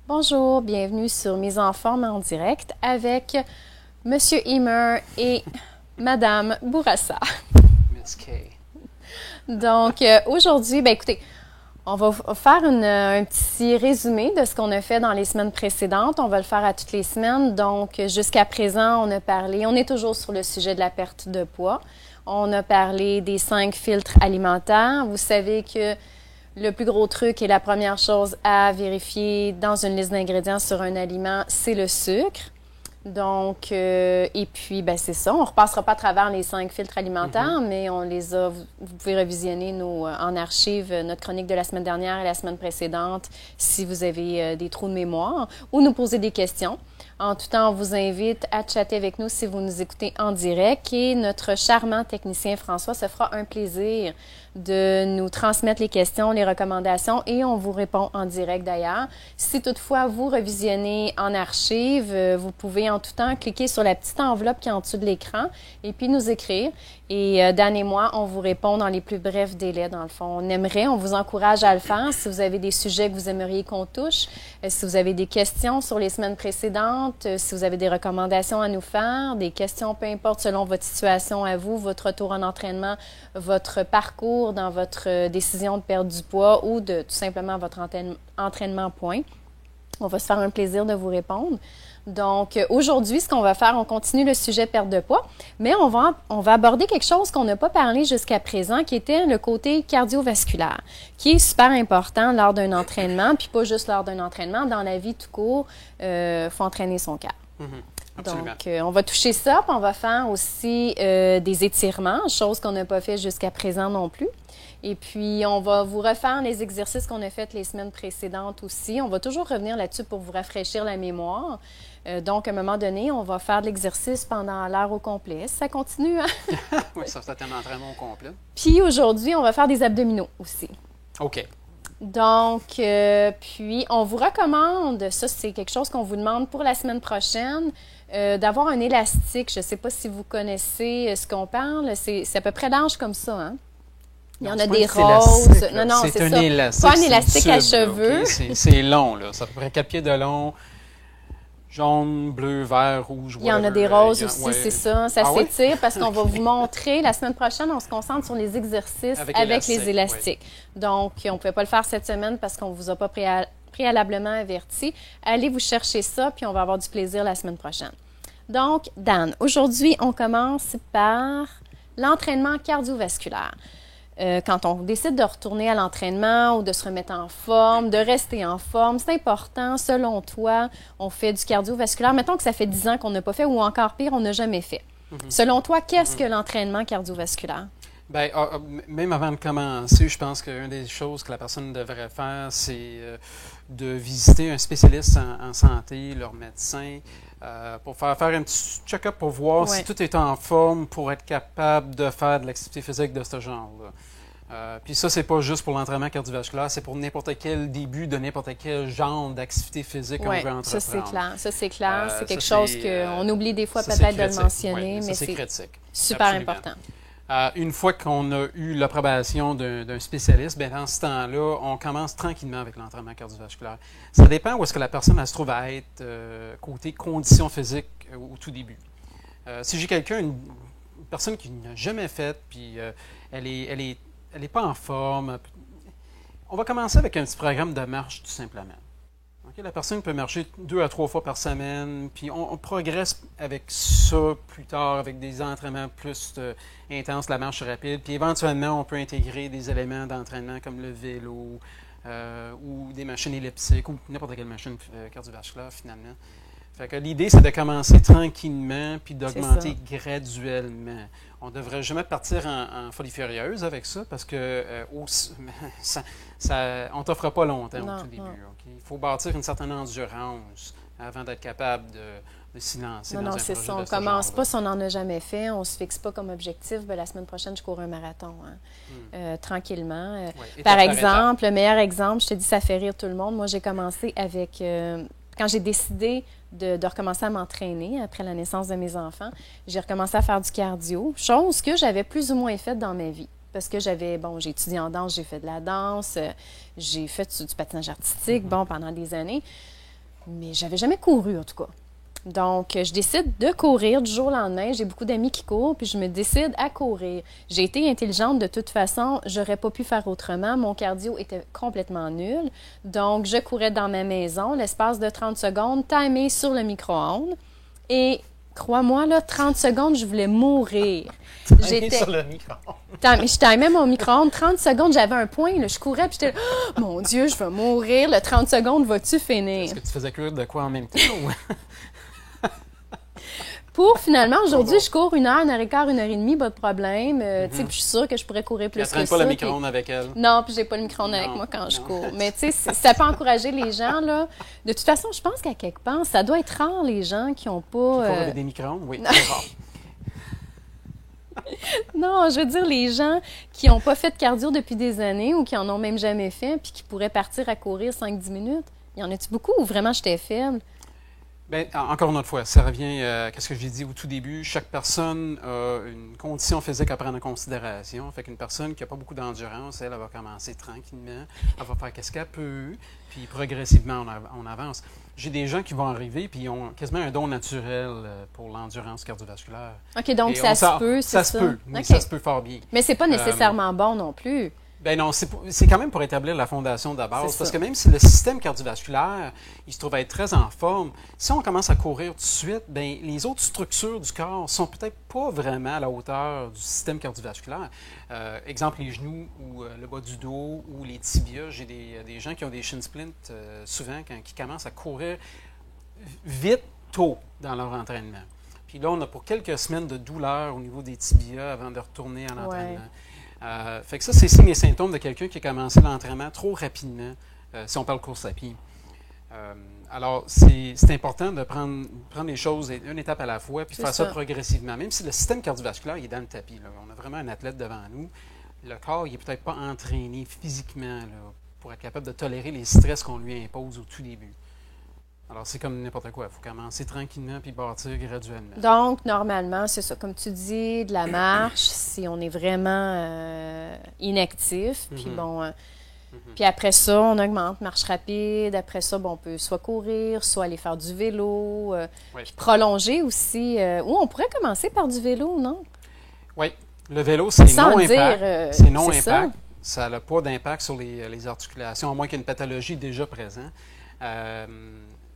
Bonjour, bienvenue sur Mise en forme en direct avec Monsieur Emer et Madame Bourassa. Miss K. Donc, aujourd'hui, écoutez, on va faire un petit résumé de ce qu'on a fait dans les semaines précédentes. On va le faire à toutes les semaines. Donc, jusqu'à présent, on est toujours sur le sujet de la perte de poids. On a parlé des 5 filtres alimentaires. Vous savez que le plus gros truc et la première chose à vérifier dans une liste d'ingrédients sur un aliment, c'est le sucre. Donc, et puis, c'est ça. On ne repassera pas à travers les 5 filtres alimentaires, mais on les a. Vous pouvez revisionner en archive notre chronique de la semaine dernière et la semaine précédente si vous avez des trous de mémoire ou nous poser des questions. En tout temps, on vous invite à chatter avec nous si vous nous écoutez en direct et notre charmant technicien François se fera un plaisir de nous transmettre les questions, les recommandations et on vous répond en direct d'ailleurs. Si toutefois vous revisionnez en archive, vous pouvez en tout temps cliquer sur la petite enveloppe qui est en dessous de l'écran et puis nous écrire. Et Dan et moi, on vous répond dans les plus brefs délais, dans le fond. On vous encourage à le faire. Si vous avez des sujets que vous aimeriez qu'on touche, si vous avez des questions sur les semaines précédentes, si vous avez des recommandations à nous faire, des questions, peu importe, selon votre situation à vous, votre retour en entraînement, votre parcours dans votre décision de perdre du poids ou de tout simplement votre entraînement point. On va se faire un plaisir de vous répondre. Donc, aujourd'hui, ce qu'on va faire, on continue le sujet perte de poids, mais on va aborder quelque chose qu'on n'a pas parlé jusqu'à présent, qui était le côté cardiovasculaire, qui est super important lors d'un entraînement, puis pas juste lors d'un entraînement, dans la vie tout court, faut entraîner son cœur. Absolument. Donc, on va toucher ça, puis on va faire aussi des étirements, chose qu'on n'a pas fait jusqu'à présent non plus. Et puis, on va vous refaire les exercices qu'on a faits les semaines précédentes aussi. On va toujours revenir là-dessus pour vous rafraîchir la mémoire. Donc, à un moment donné, on va faire de l'exercice pendant l'heure au complet. Ça continue, hein? Oui, ça c'est un entraînement au complet. Puis aujourd'hui, on va faire des abdominaux aussi. OK. Donc, puis on vous recommande, ça c'est quelque chose qu'on vous demande pour la semaine prochaine, d'avoir un élastique. Je ne sais pas si vous connaissez ce qu'on parle. C'est à peu près large comme ça, hein? Il y en a des roses. Non, c'est ça. Élastique, pas un élastique à cheveux. Okay? C'est long, là. Ça fait à peu près 4 pieds de long. Jaune, bleu, vert, rouge, Il y en a des roses aussi, ouais. c'est ça. Ça s'étire parce qu'on va vous montrer. La semaine prochaine, on se concentre sur les exercices avec les élastiques. Oui. Donc, on ne pouvait pas le faire cette semaine parce qu'on ne vous a pas préalablement averti. Allez vous chercher ça, puis on va avoir du plaisir la semaine prochaine. Donc, Dan, aujourd'hui, on commence par l'entraînement cardiovasculaire. Quand on décide de retourner à l'entraînement ou de se remettre en forme, de rester en forme, c'est important, selon toi, on fait du cardiovasculaire. Mettons que ça fait 10 ans qu'on n'a pas fait ou encore pire, on n'a jamais fait. Selon toi, qu'est-ce que l'entraînement cardiovasculaire? Bien, même avant de commencer, je pense qu'une des choses que la personne devrait faire, c'est de visiter un spécialiste en santé, leur médecin, pour faire un petit check-up pour voir si tout est en forme pour être capable de faire de l'activité physique de ce genre-là. Puis ça, c'est pas juste pour l'entraînement cardiovasculaire, c'est pour n'importe quel début de n'importe quel genre d'activité physique qu'on veut entreprendre. Ça, c'est clair. Ça, c'est clair. C'est quelque chose qu'on oublie des fois peut-être de le mentionner, mais c'est critique. Super important. Une fois qu'on a eu l'approbation d'un spécialiste, bien, dans ce temps-là, on commence tranquillement avec l'entraînement cardiovasculaire. Ça dépend où est-ce que la personne elle se trouve à être côté conditions physiques au tout début. Si j'ai une personne qui n'a jamais fait, puis elle est pas en forme, on va commencer avec un petit programme de marche tout simplement. Okay? La personne peut marcher 2 à 3 fois par semaine, puis on progresse avec ça plus tard, avec des entraînements plus intenses, la marche rapide, puis éventuellement, on peut intégrer des éléments d'entraînement comme le vélo ou des machines elliptiques ou n'importe quelle machine cardiovasculaire finalement. Fait que l'idée, c'est de commencer tranquillement puis d'augmenter graduellement. On ne devrait jamais partir en folie furieuse avec ça parce que on ne t'offre pas longtemps au tout début. Okay? Il faut bâtir une certaine endurance avant d'être capable de s'y lancer dans un projet de ce genre. On ne commence pas si on n'en a jamais fait. On ne se fixe pas comme objectif. La semaine prochaine, je cours un marathon. Tranquillement. Par exemple, le meilleur exemple, je te dis, ça fait rire tout le monde. Moi, j'ai commencé avec... quand j'ai décidé de recommencer à m'entraîner après la naissance de mes enfants, j'ai recommencé à faire du cardio, chose que j'avais plus ou moins faite dans ma vie. Parce que j'ai étudié en danse, j'ai fait de la danse, j'ai fait du patinage artistique, pendant des années. mais j'avais jamais couru, en tout cas. Donc, je décide de courir du jour au lendemain. J'ai beaucoup d'amis qui courent, puis je me décide à courir. J'ai été intelligente de toute façon. J'aurais pas pu faire autrement. Mon cardio était complètement nul. Donc, je courais dans ma maison, l'espace de 30 secondes, timé sur le micro-ondes. Et crois-moi, là, 30 secondes, je voulais mourir. J'étais sur le micro-ondes. Je timais mon micro-ondes. 30 secondes, j'avais un point. Là, je courais, puis j'étais là, oh, mon Dieu, je vais mourir. Le 30 secondes, vas-tu finir? Est-ce que tu faisais courir de quoi en même temps? Pour finalement, aujourd'hui, je cours 1 heure et demie, pas de problème. Tu sais, puis je suis sûre que je pourrais courir plus que ça. Tu n'as pas le micro-ondes avec elle? Non, puis j'ai pas le micro-ondes avec moi quand je cours. Mais tu sais, ça peut encourager les gens, là. De toute façon, je pense qu'à quelque part, ça doit être rare, les gens qui n'ont pas... Qui courent avec des micro-ondes? Oui, c'est rare. Non, je veux dire, les gens qui n'ont pas fait de cardio depuis des années ou qui en ont même jamais fait, puis qui pourraient partir à courir 5-10 minutes. Y en a-tu beaucoup ou vraiment j'étais faible? Bien, encore une autre fois, ça revient à ce que j'ai dit au tout début. Chaque personne a une condition physique à prendre en considération. Fait qu'une personne qui n'a pas beaucoup d'endurance, elle va commencer tranquillement. Elle va faire qu'est-ce qu'elle peut, puis progressivement, on avance. J'ai des gens qui vont arriver, puis ils ont quasiment un don naturel pour l'endurance cardiovasculaire. OK, donc ça se peut, c'est ça? Ça se peut, oui, okay. Ça se peut fort bien. Mais c'est pas nécessairement bon non plus. Ben non, c'est quand même pour établir la fondation de base. Parce que même si le système cardiovasculaire, il se trouve être très en forme, si on commence à courir tout de suite, ben les autres structures du corps sont peut-être pas vraiment à la hauteur du système cardiovasculaire. Exemple, les genoux ou le bas du dos ou les tibias. J'ai des gens qui ont des shin splints souvent qui commencent à courir vite tôt dans leur entraînement. Puis là, on a pour quelques semaines de douleur au niveau des tibias avant de retourner à l'entraînement. Ouais. Fait que ça, c'est signe et symptômes de quelqu'un qui a commencé l'entraînement trop rapidement, si on parle course à pied. Alors, c'est important de prendre les choses une étape à la fois, puis faire ça progressivement. Même si le système cardiovasculaire il est dans le tapis, là, on a vraiment un athlète devant nous, le corps, il n'est peut-être pas entraîné physiquement là, pour être capable de tolérer les stress qu'on lui impose au tout début. Alors, c'est comme n'importe quoi. Il faut commencer tranquillement puis bâtir graduellement. Donc, normalement, c'est ça. Comme tu dis, de la marche, si on est vraiment inactif. Puis bon, puis après ça, on augmente, marche rapide. Après ça, bon, on peut soit courir, soit aller faire du vélo. Puis prolonger aussi. Ou on pourrait commencer par du vélo, non? Oui. Le vélo, c'est non-impact. C'est non-impact. Ça n'a pas d'impact sur les articulations, à moins qu'il y ait une pathologie déjà présente.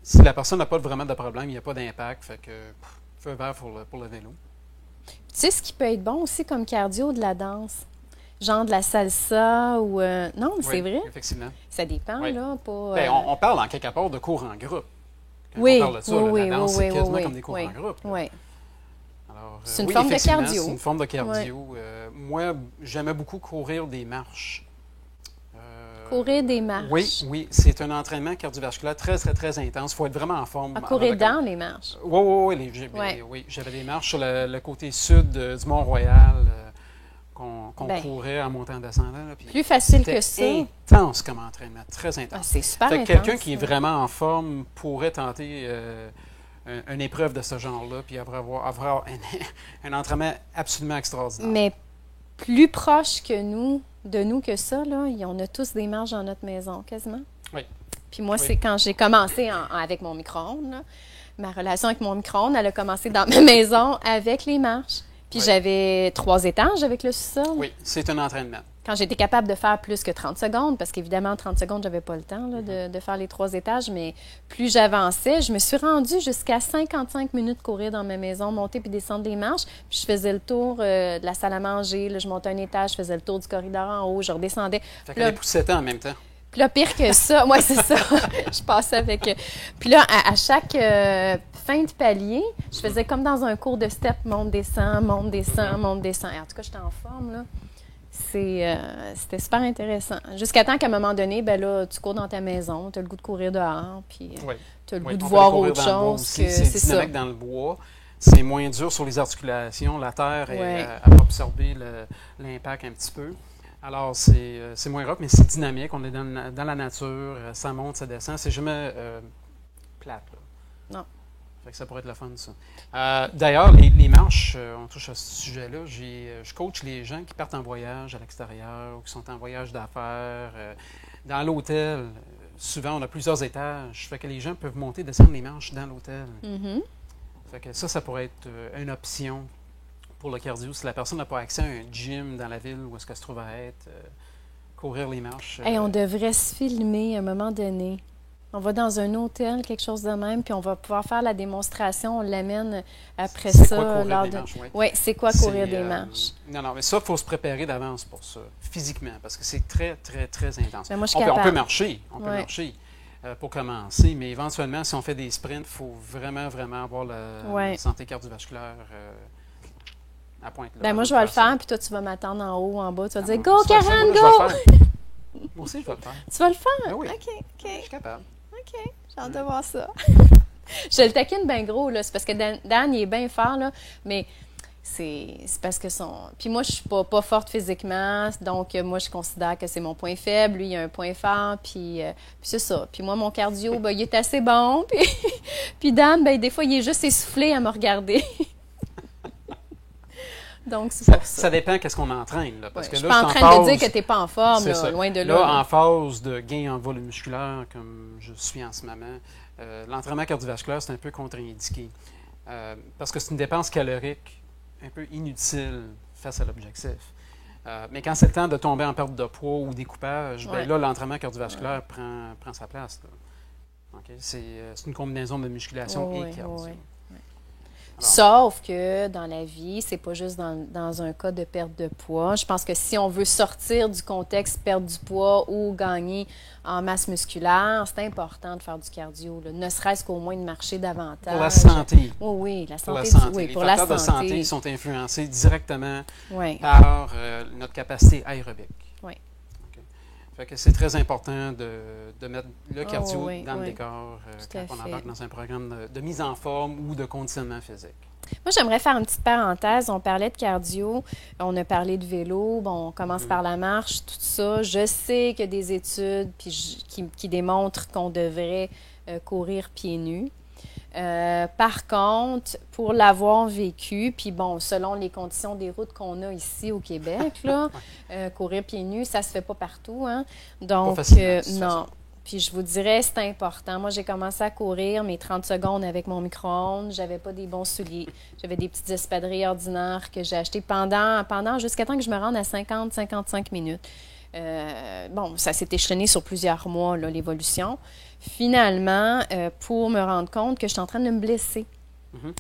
Si la personne n'a pas vraiment de problème, il n'y a pas d'impact. Fait que feu vert pour le vélo. Tu sais ce qui peut être bon aussi comme cardio, de la danse? Genre de la salsa ou... Non, mais c'est vrai. Effectivement. Ça dépend, là. Pas, ben, on parle en quelque part de cours en groupe. Quand on parle de ça, la danse, c'est quasiment comme des cours en groupe. Oui. Alors, c'est une forme de cardio. C'est une forme de cardio. Moi, j'aimais beaucoup courir des marches. Courir des marches. Oui. C'est un entraînement cardiovasculaire très, très, très intense. Il faut être vraiment en forme. Courir dans les marches. Oui. J'avais des marches sur le côté sud du Mont-Royal qu'on courait en montant et en descendant. Là, plus facile que ça. C'était intense comme entraînement, très intense. C'est super intense. Quelqu'un qui est vraiment en forme pourrait tenter une épreuve de ce genre-là puis avoir un entraînement absolument extraordinaire. Mais plus proche de nous que ça, là, on a tous des marches dans notre maison, quasiment. Oui. Puis moi, c'est quand j'ai commencé avec mon micro-ondes, là, ma relation avec mon micro-ondes, elle a commencé dans ma maison avec les marches. Puis j'avais 3 étages avec le sous-sol. Oui, c'est un entraînement. Quand j'étais capable de faire plus que 30 secondes, parce qu'évidemment, 30 secondes, j'avais pas le temps là, de faire les 3 étages, mais plus j'avançais, je me suis rendue jusqu'à 55 minutes courir dans ma maison, monter puis descendre les marches. Puis je faisais le tour de la salle à manger, là, je montais un étage, je faisais le tour du corridor en haut, je redescendais. Fait qu'elle poussait en même temps. Puis là, pire que ça, moi, c'est ça. Je passais avec... Puis là, à chaque fin de palier, je faisais comme dans un cours de step, monte, descend, monte, descend, monte, descend. Et en tout cas, j'étais en forme, là. C'était super intéressant. Jusqu'à temps qu'à un moment donné, ben là, tu cours dans ta maison, tu as le goût de courir dehors, puis tu as le goût de voir autre chose. C'est dynamique dans le bois. C'est moins dur sur les articulations. La terre elle va absorber l'impact un petit peu. Alors, c'est moins rough, mais c'est dynamique. On est dans la nature. Ça monte, ça descend. C'est jamais plate. Là. Non. Fait que ça pourrait être le fun, ça. D'ailleurs, les marches, on touche à ce sujet-là. Je coach les gens qui partent en voyage à l'extérieur ou qui sont en voyage d'affaires. Dans l'hôtel, souvent, on a plusieurs étages. Fait que les gens peuvent monter, descendre les marches dans l'hôtel. Mhm. Fait que ça pourrait être une option pour le cardio. Si la personne n'a pas accès à un gym dans la ville où est-ce qu'elle se trouve à être, courir les marches. Hey, on devrait se filmer à un moment donné. On va dans un hôtel, quelque chose de même, puis on va pouvoir faire la démonstration. On l'amène après c'est ça. quoi courir lors des de... marches, oui. Oui, c'est quoi courir des marches? Non, mais ça, il faut se préparer d'avance pour ça, physiquement, parce que c'est très, très, très intense. Ben, moi, je suis on capable. peut marcher, Ouais. pour commencer, mais éventuellement, si on fait des sprints, il faut vraiment, vraiment avoir la santé cardiovasculaire à pointe. Ben, moi, je vais le faire, puis toi, tu vas m'attendre en haut, en bas. Tu vas dire, moi, go, ça, Karen, moi, je go! vais le faire. Moi aussi, je vais le faire. Tu vas le faire? Ben oui. OK, Je suis capable. OK. J'ai hâte de voir ça. Je le taquine bien gros, là. C'est parce que Dan, il est bien fort, là. Mais c'est parce que son... Puis moi, je suis pas forte physiquement. Donc, moi, je considère que c'est mon point faible. Lui, il a un point fort. Puis c'est ça. Puis moi, mon cardio, ben, il est assez bon. Puis Dan, ben, des fois, il est juste essoufflé à me regarder. Donc, c'est pour ça. Ça dépend qu'est-ce qu'on entraîne. Là, parce que Je suis là, pas en train de dire que tu n'es pas en forme, là, loin de là. Là, en phase de gain en volume musculaire, comme je suis en ce moment, l'entraînement cardiovasculaire, c'est un peu contre-indiqué. Parce que c'est une dépense calorique un peu inutile face à l'objectif. Mais quand c'est le temps de tomber en perte de poids ou découpage, ben là, l'entraînement cardiovasculaire prend sa place. Là. Okay? C'est une combinaison de musculation et cardio. Sauf que dans la vie, c'est pas juste dans un cas de perte de poids. Je pense que si on veut sortir du contexte perdre du poids ou gagner en masse musculaire, c'est important de faire du cardio, là. Ne serait-ce qu'au moins de marcher davantage. Pour la santé. Oui, la santé. Les facteurs de santé sont influencés directement par notre capacité aérobique. Oui. Fait que c'est très important de mettre le cardio dans le décor quand on embarque dans un programme de mise en forme ou de conditionnement physique. Moi, j'aimerais faire une petite parenthèse. On parlait de cardio, on a parlé de vélo, bon, on commence par la marche, tout ça. Je sais qu'il y a des études qui démontrent qu'on devrait courir pieds nus. Par contre, pour l'avoir vécu, puis bon, selon les conditions des routes qu'on a ici au Québec, là, courir pieds nus, ça se fait pas partout, hein? Donc, non. Puis je vous dirais, c'est important. Moi, j'ai commencé à courir mes 30 secondes avec mon micro-ondes. J'avais pas des bons souliers. J'avais des petites espadrilles ordinaires que j'ai achetées pendant jusqu'à temps que je me rende à 50-55 minutes. Bon, ça s'est échelonné sur plusieurs mois, là, l'évolution. Finalement, pour me rendre compte que je suis en train de me blesser.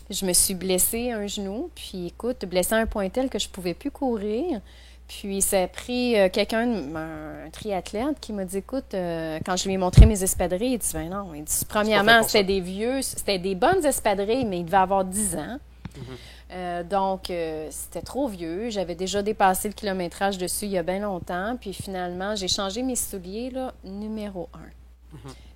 Je me suis blessée un genou, puis écoute, blessée à un point tel que je ne pouvais plus courir. Puis ça a pris quelqu'un, un triathlète, qui m'a dit, écoute, quand je lui ai montré mes espadrilles, il dit, ben non, il dit, premièrement, c'était des bonnes espadrilles, mais il devait avoir 10 ans. Donc, c'était trop vieux. J'avais déjà dépassé le kilométrage dessus il y a bien longtemps. Puis finalement, j'ai changé mes souliers, là, numéro 1.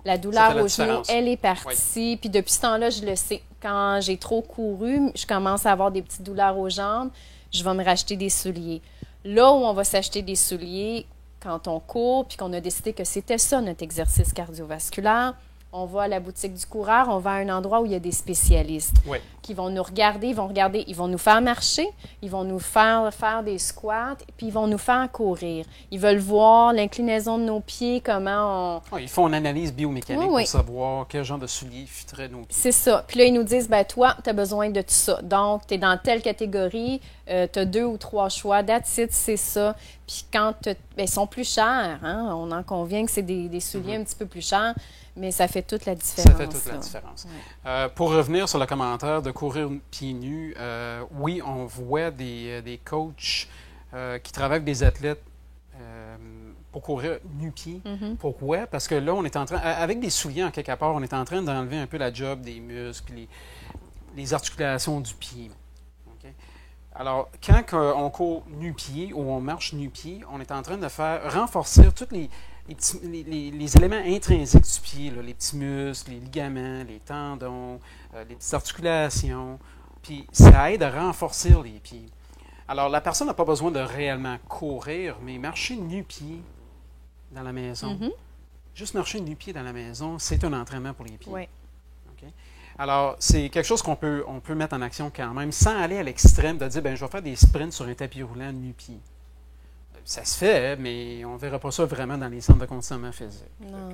La douleur au genou, elle est partie. Puis depuis ce temps-là, je le sais. Quand j'ai trop couru, je commence à avoir des petites douleurs aux jambes. Je vais me racheter des souliers. Là où on va s'acheter des souliers, quand on court, puis qu'on a décidé que c'était ça notre exercice cardiovasculaire, on va à la boutique du coureur, on va à un endroit où il y a des spécialistes qui vont nous regarder, ils vont nous faire marcher, ils vont nous faire des squats, puis ils vont nous faire courir. Ils veulent voir l'inclinaison de nos pieds, comment on... ils font une analyse biomécanique pour savoir quel genre de souliers fitterait nos pieds. C'est ça. Puis là, ils nous disent, ben toi, tu as besoin de tout ça. Donc, tu es dans telle catégorie, tu as 2 ou 3 choix, that's it, c'est ça. Puis quand ils sont plus chers, hein? On en convient que c'est des souliers un petit peu plus chers, mais ça fait toute la différence. Ça fait toute la différence. Pour revenir sur le commentaire de courir pieds nus, oui, on voit des coachs qui travaillent avec des athlètes pour courir nu-pieds. Pourquoi? Parce que là, on est en train, avec des souliers en quelque part, on est en train d'enlever un peu la job des muscles, les articulations du pied. Okay? Alors, quand on court nu-pied ou on marche nu-pied, on est en train de faire renforcer tous les éléments intrinsèques du pied, là, les petits muscles, les ligaments, les tendons, les petites articulations. Puis ça aide à renforcer les pieds. Alors, la personne n'a pas besoin de réellement courir, mais marcher nu-pied dans la maison. Juste marcher nu-pied dans la maison, c'est un entraînement pour les pieds. Oui. Okay? Alors, c'est quelque chose qu'on peut mettre en action quand même, sans aller à l'extrême de dire, ben je vais faire des sprints sur un tapis roulant nu-pied. ça se fait, mais on ne verra pas ça vraiment dans les centres de conditionnement physique. Non.